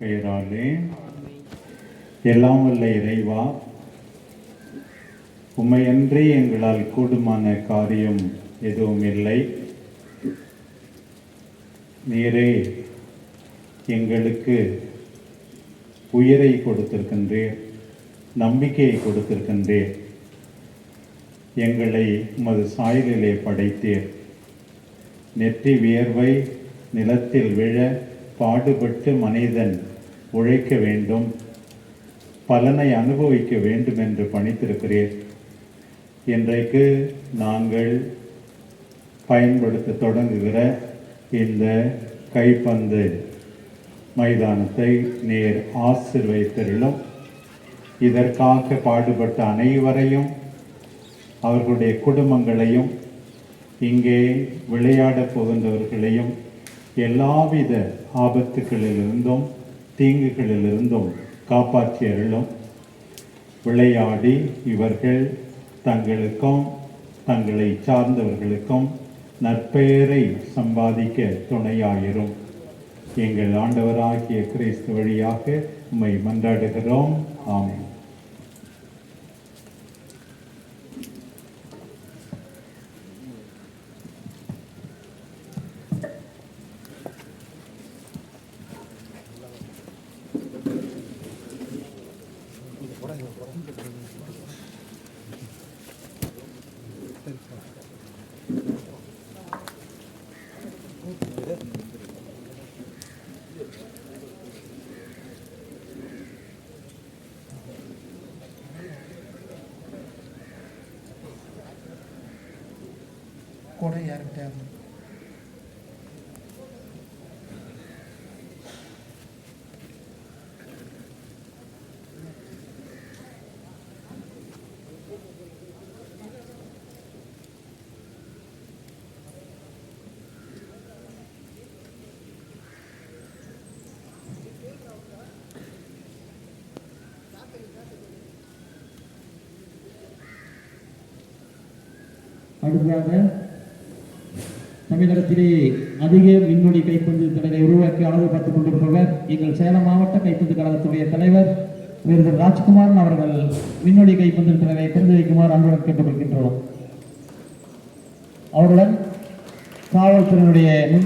பெயராலே எல்லாம் வல்ல இறைவா, உம்மையன்றி எங்களால் கூடுமான காரியம் எதுவும் இல்லை. நீரே எங்களுக்கு உயிரை கொடுத்திருக்கின்றீர், நம்பிக்கையை கொடுத்திருக்கின்றீர். எங்களை உமது சாயலிலே படைத்தீர். நெற்றி வியர்வை நிலத்தில் விழ பாடுபட்டு மனிதன் உழைக்க வேண்டும், பலனை அனுபவிக்க வேண்டும் என்று பணித்திருக்கிறீர். இன்றைக்கு நாங்கள் பயன்படுத்த தொடங்குகிற இந்த கைப்பந்து மைதானத்தை நீர் ஆசீர்வதித்தருளும். இதற்காக பாடுபட்ட அனைவரையும், அவர்களுடைய குடும்பங்களையும், இங்கே விளையாடப் போகின்றவர்களையும் எல்லாவித ஆபத்துகளிலிருந்தும் தீங்குகளிலிருந்தும் காப்பாற்றி அருளும். விளையாடி இவர்கள் தங்களுக்கும் தங்களை சார்ந்தவர்களுக்கும் நற்பெயரை சம்பாதிக்க துணையாயிரும். எங்கள் ஆண்டவராகிய கிறிஸ்து வழியாக உம்மை மன்றாடுகிறோம். ஆமென். கூட யார்கிட்ட அடுத்ததாக தமிழகத்திலே அதிக விண்வெளி கைப்பந்து திறனை உருவாக்கி அழகுபடுத்திக் கொண்டிருப்பவர் எங்கள் சேலம் மாவட்ட கைப்பந்து கழகத்துடைய தலைவர் வீரர் ராஜ்குமார் அவர்கள் விண்வெளி கைப்பந்து திறனை திறந்து வைக்குமாறு அன்புடன் கேட்டுக்கொள்கின்றோம். அவருடன் காவல்துறையினுடைய